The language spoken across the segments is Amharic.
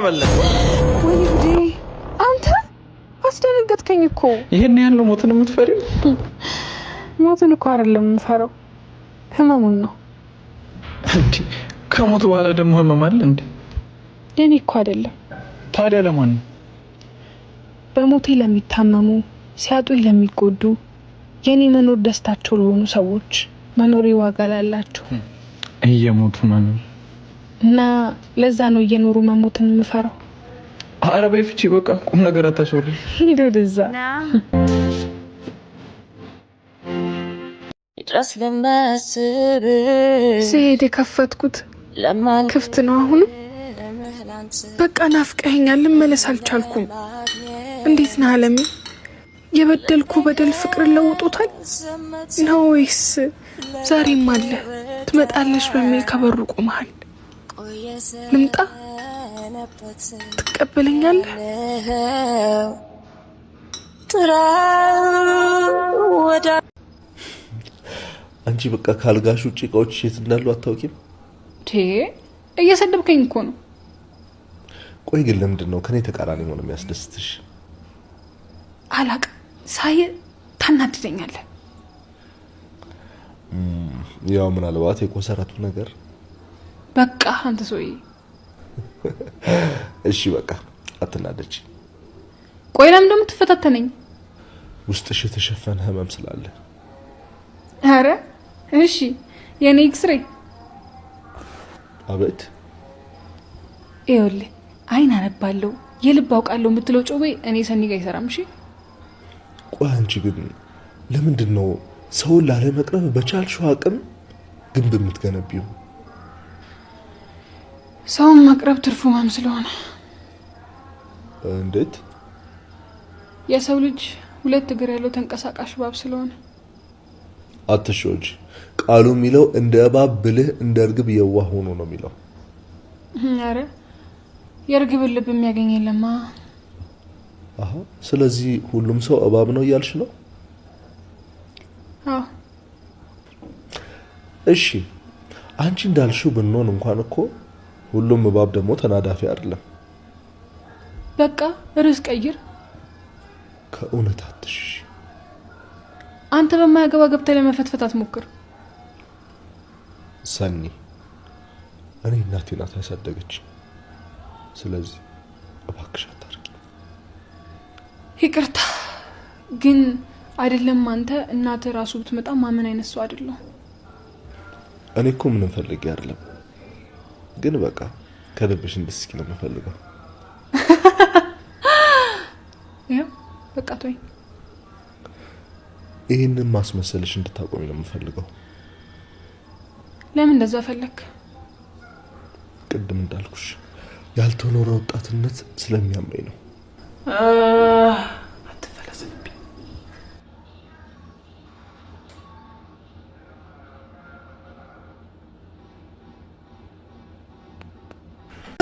በለጠ። ወይኔ አንተ አስደነገጥከኝ እኮ። ይሄን ያለው ሞትን የምትፈሪው? ሞትን እኮ አይደለም የምፈራው፣ ህመሙን ነው። እንዴ ከሞት በኋላ ደግሞ ህመም አለ እንዴ? የኔ እኮ አይደለም። ታዲያ ለማን ነው? በሞቴ ለሚታመሙ፣ ሲያጡኝ ለሚጎዱ፣ የኔ መኖር ደስታቸው ለሆኑ ሰዎች መኖር ዋጋ ላላቸው እየሞቱ መኖር እና ለዛ ነው እየኖሩ መሞትን የምፈራው። ኧረ በይ ፍቺ፣ በቃ ቁም ነገር አታስወሪ። ሂድ ወደዛ። ድረስ ለማስብ ስሄድ የከፈትኩት ክፍት ነው አሁንም። በቃ ናፍቀኸኛል፣ ልመለስ አልቻልኩም። እንዴት ነህ አለሜ? የበደልኩ በደል ፍቅር ለውጦታል ነው ወይስ ዛሬም አለ ትመጣለሽ በሚል ከበሩ ቆመሃል? ልምጣ? ትቀበለኛለህ? አንቺ በቃ ካልጋሽ ውጪ እቃዎች የት እንዳሉ አታውቂም? እየሰደብከኝ እኮ ነው። ቆይ ግን ለምንድን ነው ከኔ ተቃራኒ ሆነ የሚያስደስትሽ? አላቅ ሳይ ታናድደኛለህ። ያው ምናልባት የኮሰረቱ ነገር። በቃ አንተ ሰውዬ። እሺ በቃ አትናደጂ። ቆይ ለምን እንደምትፈታተነኝ? ውስጥሽ የተሸፈነ ህመም ስላለ። አረ እሺ የኔ ኤክስሬ። አቤት። ይኸውልህ አይን አነባለሁ የልብ አውቃለሁ የምትለው ጮቤ እኔ ሰኒ ጋር አይሰራም። እሺ ቆይ አንቺ ግን ለምንድን ነው ሰውን ላለመቅረብ በቻልሽው አቅም ግንብ የምትገነቢው? ሰውን መቅረብ ትርፉ ማም ስለሆነ። እንዴት? የሰው ልጅ ሁለት እግር ያለው ተንቀሳቃሽ እባብ ስለሆነ። አትሾጂ። ቃሉ የሚለው እንደ እባብ ብልህ እንደ እርግብ የዋህ ሆኖ ነው የሚለው። አረ የእርግብ ልብ የሚያገኝ የለማ። አሃ ስለዚህ ሁሉም ሰው እባብ ነው እያልሽ ነው? አዎ። እሺ አንቺ እንዳልሽው ብንሆን እንኳን እኮ ሁሉም እባብ ደግሞ ተናዳፊ አይደለም። በቃ ርዕስ ቀይር። ከእውነት አትሽሽ። አንተ በማያገባ ገብተህ ለመፈትፈት አትሞክር። ሰኒ እኔ እናቴ ናት ያሳደገች። ስለዚህ እባክሽ አታርቂ። ይቅርታ ግን አይደለም አንተ እናት ራሱ ብትመጣ ማመን አይነት ሰው አይደለም። እኔ እኮ ምን ፈልጌ አይደለም፣ ግን በቃ ከልብሽ እንድትስኪ ነው የምፈልገው። ያው በቃ ተወኝ። ይሄንን ማስመሰልሽ እንድታቆሚ ነው የምፈልገው። ለምን እንደዛ ፈለክ? ቅድም እንዳልኩሽ ያልተኖረ ወጣትነት ስለሚያመኝ ነው። አትፈለስብኝ።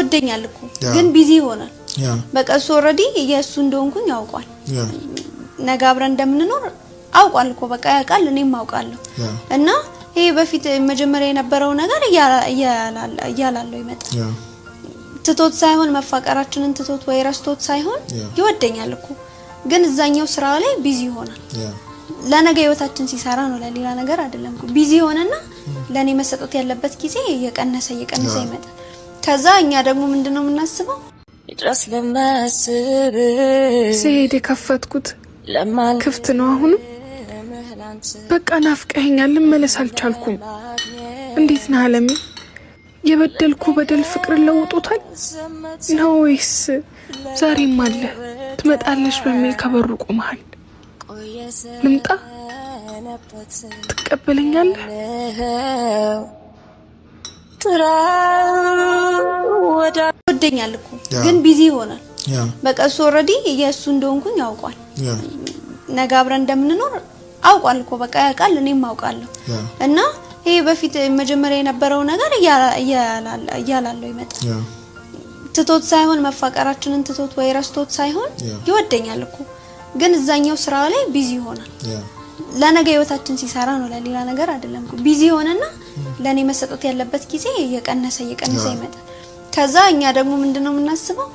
ወደኛል እኮ ግን ቢዚ ይሆናል። በቃ እሱ ኦሬዲ የእሱ እንደሆንኩኝ ያውቃል። ነገ አብረን እንደምንኖር አውቃል እኮ በቃ ያውቃል፣ እኔም አውቃለሁ። እና ይሄ በፊት መጀመሪያ የነበረው ነገር እያላለው ይመጣል። ትቶት ሳይሆን መፋቀራችንን ትቶት ወይ ረስቶት ሳይሆን ይወደኛል እኮ ግን እዛኛው ስራ ላይ ቢዚ ይሆናል። ለነገ ህይወታችን ሲሰራ ነው፣ ለሌላ ነገር አይደለም። ቢዚ ሆነና ለኔ መሰጠት ያለበት ጊዜ እየቀነሰ ይመጣል። ከዛ እኛ ደግሞ ምንድነው የምናስበው? ድረስ ለማስብ ስሄድ የከፈትኩት ክፍት ነው አሁንም። በቃ ናፍቀኸኛል፣ ልመለስ አልቻልኩም። እንዴት ነህ አለሜ? የበደልኩ በደል ፍቅር ለውጦታል ነው ወይስ ዛሬም አለ ትመጣለሽ በሚል ከበሩ ቆመሃል? ልምጣ? ትቀበለኛለህ? ወደኛል እኮ ግን ቢዚ ይሆናል። በቃ እሱ ኦሬዲ የእሱ እንደሆንኩኝ ያውቃል። ነገ አብረን እንደምንኖር አውቃል እኮ በቃ ያውቃል፣ እኔም አውቃለሁ። እና ይሄ በፊት መጀመሪያ የነበረው ነገር እያላለው ይመጣል። ትቶት ሳይሆን መፋቀራችንን ትቶት ወይ ረስቶት ሳይሆን ይወደኛል እኮ ግን እዛኛው ስራ ላይ ቢዚ ይሆናል። ለነገ ህይወታችን ሲሰራ ነው፣ ለሌላ ነገር አይደለም። ቢዚ ሆነና ለኔ መሰጠት ያለበት ጊዜ እየቀነሰ ይመጣል። ከዛ እኛ ደግሞ ምንድነው የምናስበው